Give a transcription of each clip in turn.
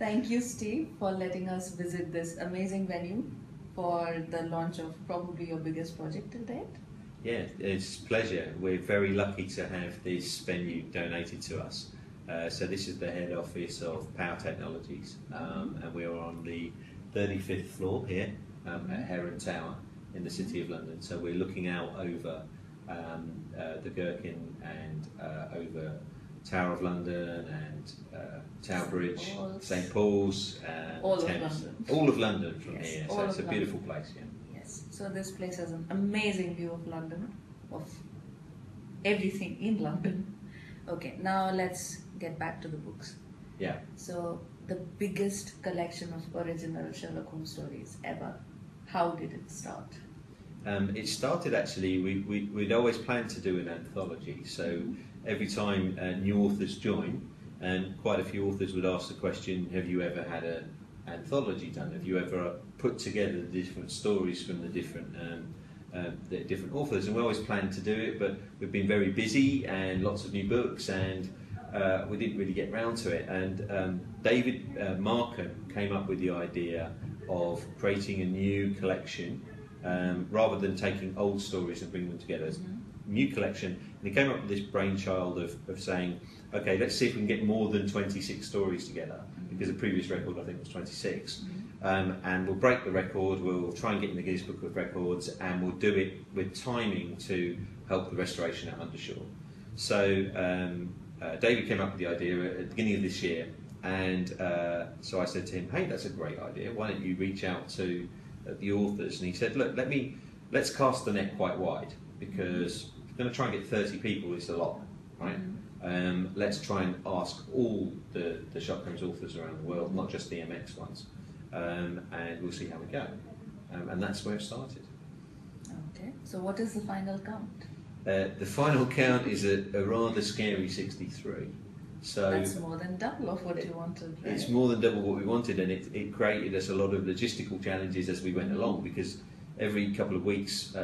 Thank you, Steve, for letting us visit this amazing venue for the launch of probably your biggest project to date. Yeah, it's a pleasure. We're very lucky to have this venue donated to us. So this is the head office of Power Technologies, and we're on the 35th floor here at Heron Tower in the City of London. So we're looking out over the Gherkin and over Tower of London and Tower Bridge, St Paul's, all Thames. of London. All of London from Yes, here. all So it's a of beautiful London. place. Yeah. Yes, so this place has an amazing view of London, of everything in London. Okay, now let's get back to the books. Yeah. So the biggest collection of original Sherlock Holmes stories ever. How did it start? It started actually, we'd always planned to do an anthology, so every time new authors join, and quite a few authors would ask the question, have you ever had an anthology done? Have you ever put together the different stories from the different authors? And we always planned to do it, but we've been very busy and lots of new books, and we didn't really get round to it. And David Markham came up with the idea of creating a new collection, rather than taking old stories and bringing them together as a new collection. And he came up with this brainchild of saying, okay, let's see if we can get more than 26 stories together, because the previous record I think was 26. And we'll break the record, we'll try and get in the Guinness Book of Records, and we'll do it with timing to help the restoration at Undershore. So David came up with the idea at the beginning of this year, and so I said to him, hey, that's a great idea, why don't you reach out to the authors? And he said, look, let's cast the net quite wide, because if you're going to try and get 30 people, it's a lot, right? Let's try and ask all the Sherlock Holmes authors around the world, not just the Emecz ones, and we'll see how we go. And that's where it started. Okay, so what is the final count? The final count is a rather scary 63. So that's more than double of what you wanted, right? It's more than double what we wanted, and it created us a lot of logistical challenges as we went along, because every couple of weeks,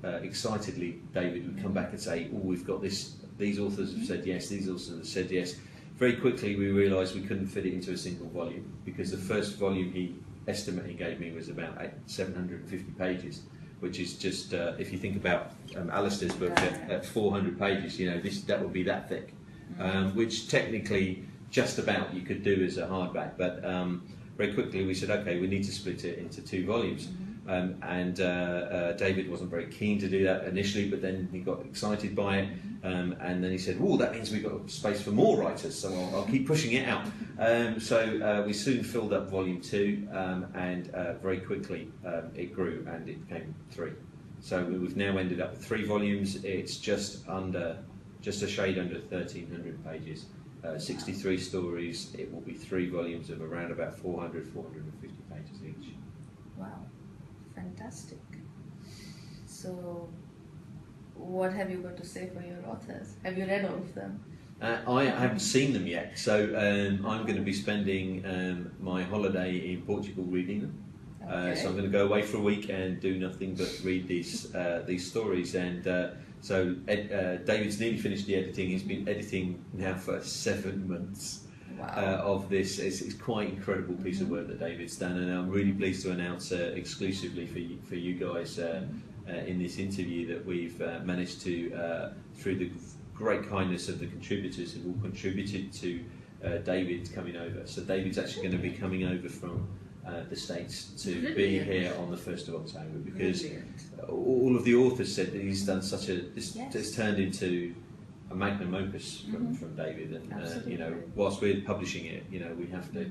excitedly, David would come back and say, oh, we've got this, these authors have said yes, these authors have said yes. Very quickly we realised we couldn't fit it into a single volume, because the first volume he gave me was about 750 pages, which is just, if you think about Alistair's book at 400 pages, you know, that would be that thick. Which technically just about you could do as a hardback, but very quickly we said, okay, we need to split it into 2 volumes. And David wasn't very keen to do that initially, but then he got excited by it, and then he said, oh, that means we've got space for more writers, so I'll keep pushing it out. So we soon filled up volume 2, and very quickly it grew, and it became 3. So we've now ended up with 3 volumes. It's just a shade under 1,300 pages, 63 stories. It will be 3 volumes of around about 400, 450 pages each. Wow, fantastic. So, what have you got to say for your authors? Have you read all of them? I haven't seen them yet, so I'm going to be spending my holiday in Portugal reading them. Okay. So I'm going to go away for a week and do nothing but read these stories. And so David's nearly finished the editing. He's been editing now for 7 months. Wow. Of this. It's quite an incredible piece of work that David's done, and I'm really pleased to announce exclusively for you guys in this interview that we've managed to, through the great kindness of the contributors who all contributed to David coming over. So David's actually going to be coming over from the States to be here on the 1st of October, because all of the authors said that he's done such a, it's turned into a magnum opus from David, and you know, whilst we're publishing it, you know, we have to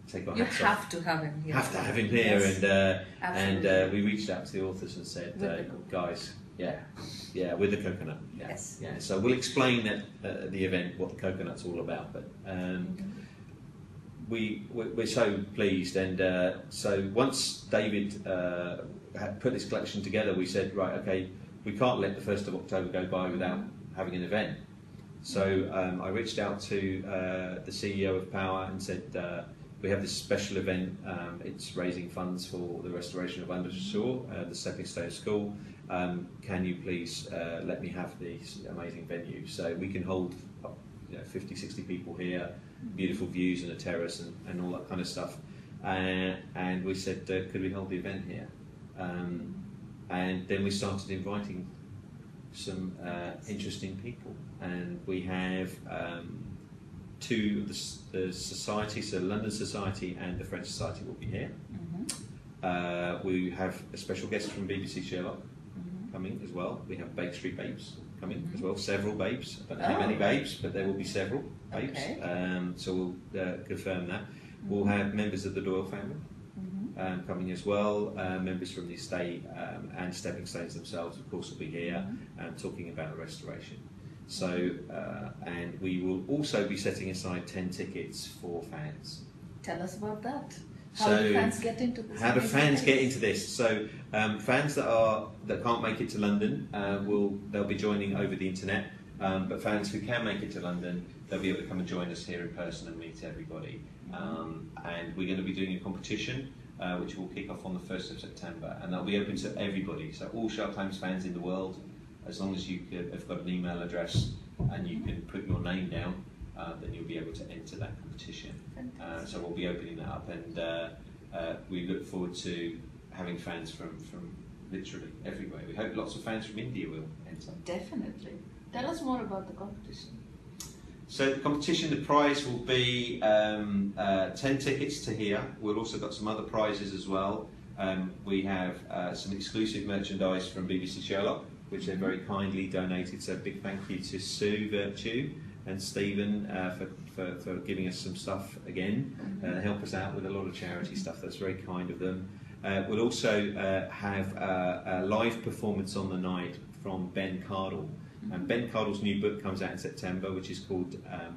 take our hats off. You have to have him here. Have to have him here, yes. and we reached out to the authors and said, guys, yeah, with the coconut, yeah. So we'll explain at the event what the coconut's all about, but we're so pleased, and so once David had put this collection together, we said, right, okay, we can't let the 1st of October go by without having an event. So I reached out to the CEO of Power and said, we have this special event, it's raising funds for the restoration of Undershore, the Stepping Stone School. Can you please let me have this amazing venue so we can hold 50, 60 people here, beautiful views and a terrace and all that kind of stuff. And we said, could we hold the event here? And then we started inviting some interesting people, and we have two of the societies, so London Society and the French Society will be here. We have a special guest from BBC Sherlock coming as well. We have Baker Street Babes coming as well, several babes. I don't know how many babes, but there will be several babes. So we'll confirm that. We'll have members of the Doyle family coming as well, members from the estate, and Stepping Stones themselves, of course, will be here talking about restoration. So, and we will also be setting aside 10 tickets for fans. Tell us about that. How do fans get into this? How do fans get into this? So, fans that can't make it to London, they'll be joining over the internet. But fans who can make it to London, they'll be able to come and join us here in person and meet everybody. And we're going to be doing a competition, which will kick off on the 1st of September, and that'll be open to everybody. So all Sherlock Holmes fans in the world, as long as you have got an email address and you can put your name down, then you'll be able to enter that competition. So we'll be opening that up, and we look forward to having fans from literally everywhere. We hope lots of fans from India will enter. Definitely. Tell us more about the competition. So the competition, the prize will be 10 tickets to here. We've also got some other prizes as well. We have some exclusive merchandise from BBC Sherlock, which they very kindly donated. So big thank you to Sue Virtue and Stephen for giving us some stuff again. Help us out with a lot of charity stuff. That's very kind of them. We'll also have a live performance on the night from Ben Cardle. And Ben Cardle's new book comes out in September, which is called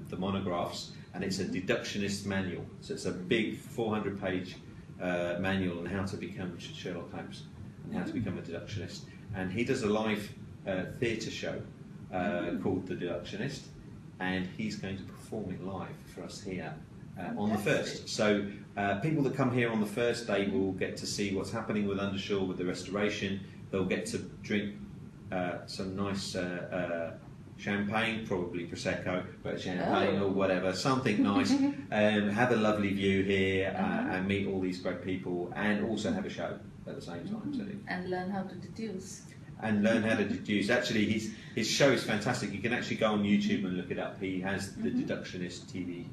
The Monographs, and it's a deductionist manual. So it's a big 400-page manual on how to become Sherlock Holmes and how to become a deductionist. And he does a live theatre show called The Deductionist, and he's going to perform it live for us here on the 1st. So people that come here on the 1st, they will get to see what's happening with Undershore, with the restoration. They'll get to drink some nice champagne, probably Prosecco, but champagne or whatever, something nice, have a lovely view here and meet all these great people, and also have a show at the same time. So, and learn how to deduce. Actually, his show is fantastic. You can actually go on YouTube and look it up. He has the Deductionist TV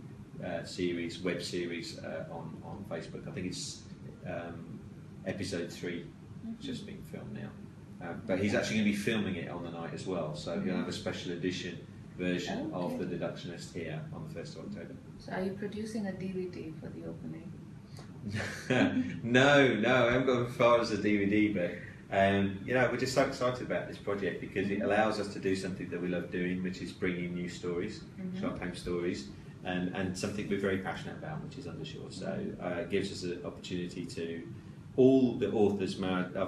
series, web series on Facebook. I think it's episode 3, just being filmed now. But he's actually going to be filming it on the night as well, so he'll have a special edition version of The Deductionist here on the 1st of October. So are you producing a DVD for the opening? No, I haven't gone as far as a DVD, but we're just so excited about this project because it allows us to do something that we love doing, which is bringing new stories, Sherlock Holmes stories, and something we're very passionate about, which is Undershore. So it gives us an opportunity to... All the authors, I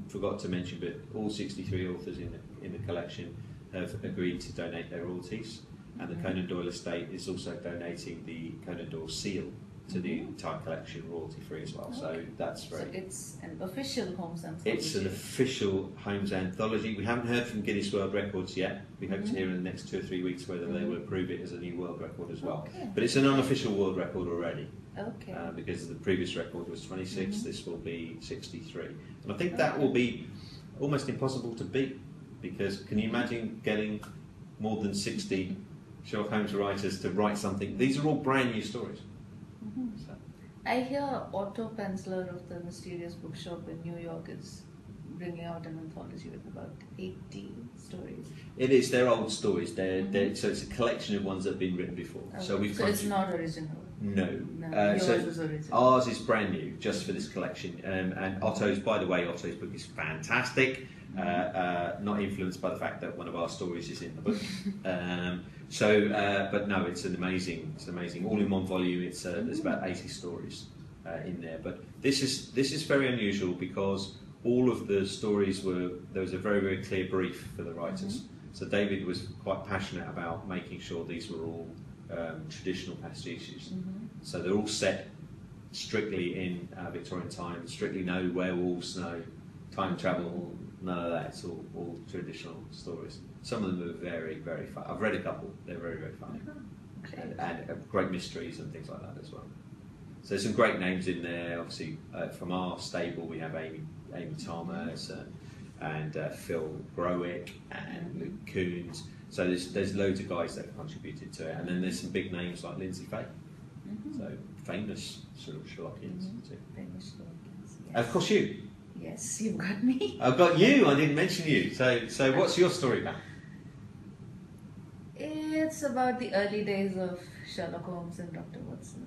forgot to mention, but all 63 authors in the collection have agreed to donate their royalties, and the Conan Doyle estate is also donating the Conan Doyle seal to the entire collection, royalty free as well. So that's very. So it's an official Holmes anthology. It's an official Holmes anthology. We haven't heard from Guinness World Records yet. We hope to hear in the next 2 or 3 weeks whether they will approve it as a new world record as well. But it's an unofficial world record already. Because the previous record was 26, this will be 63. And I think that will be almost impossible to beat, because can you imagine getting more than 60 Sherlock Holmes writers to write something? These are all brand new stories. So. I hear Otto Penzler of the Mysterious Bookshop in New York is bringing out an anthology with about 80 stories. It is, they're old stories. So it's a collection of ones that have been written before. So it's not original? No. Yours is original. Ours is brand new, just for this collection. And Otto's, by the way, Otto's book is fantastic. Not influenced by the fact that one of our stories is in the book. But no, it's amazing. All in one volume. There's about 80 stories in there. But this is very unusual because all of the stories there was a very, very clear brief for the writers. So David was quite passionate about making sure these were all traditional pastiches. So they're all set strictly in Victorian times, strictly no werewolves, no time travel, none of that. It's all traditional stories. Some of them are very, very fun. I've read a couple. They're very, very funny. and great mysteries and things like that as well. So there's some great names in there. Obviously, from our stable we have Amy Thomas and Phil Growick and Luke Coons. So there's loads of guys that have contributed to it, and then there's some big names like Lindsay Fay. So famous sort of Sherlockians too. Famous Sherlockians. Yes. Of course, you. Yes, you've got me. I've got you. I didn't mention you. So what's your story about? It's about the early days of Sherlock Holmes and Dr. Watson,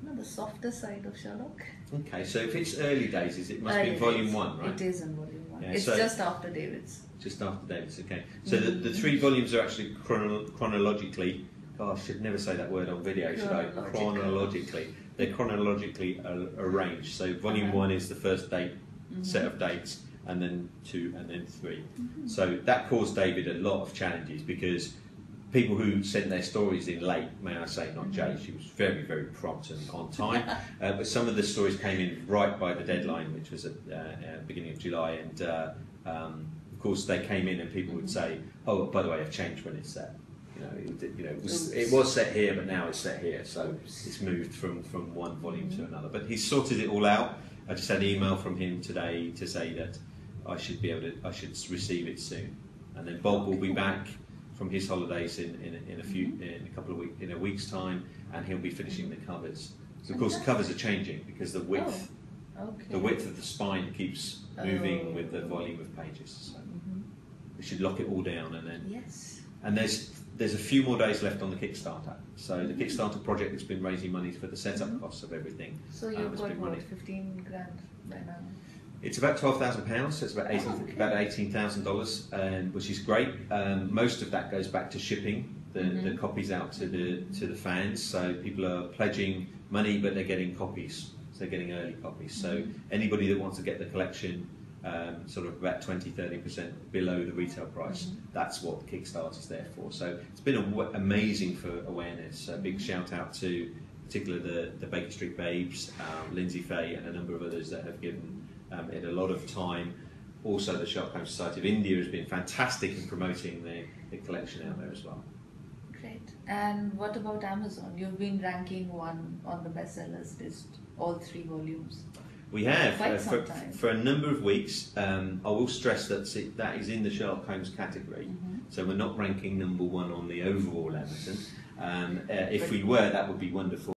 and the softer side of Sherlock. Okay, so if it's early days, it must be in volume 1, right? It is in volume 1. Yeah, it's just after David's. Just after David's, okay. So the 3 volumes are actually chronologically. Oh, I should never say that word on video, should I? Chronologically. They're chronologically arranged. So volume 1 is the first set of dates, and then 2, and then 3. So that caused David a lot of challenges because people who sent their stories in late, may I say, not Jay, she was very, very prompt and on time, but some of the stories came in right by the deadline, which was at the beginning of July, and of course they came in and people would say, oh, by the way, I've changed when it's set. It was set here, but now it's set here, so it's moved from one volume to another. But he's sorted it all out. I just had an email from him today to say that I should receive it soon, and then Bob will be back from his holidays in a week's time, and he'll be finishing the covers. So of course the covers are changing because the width of the spine keeps moving with the volume of pages. So we should lock it all down, and then and there's a few more days left on the Kickstarter. So the Kickstarter project has been raising money for the setup costs of everything. So you've got what, 15 grand by now? It's about £12,000, so it's about $18,000, which is great. Most of that goes back to shipping the copies out to the fans. So people are pledging money, but they're getting copies. So they're getting early copies. So anybody that wants to get the collection sort of about 20-30% below the retail price, that's what Kickstarter's there for. So it's been amazing for awareness. A big shout out to particularly the Baker Street Babes, Lindsay Fay, and a number of others that have given it a lot of time. Also, the Sherlock Holmes Society of India has been fantastic in promoting the collection out there as well. Great. And what about Amazon? You've been ranking 1 on the bestsellers list, all 3 volumes. We have for a number of weeks. I will stress that that is in the Sherlock Holmes category, so we're not ranking number 1 on the overall Amazon. If we were, that would be wonderful.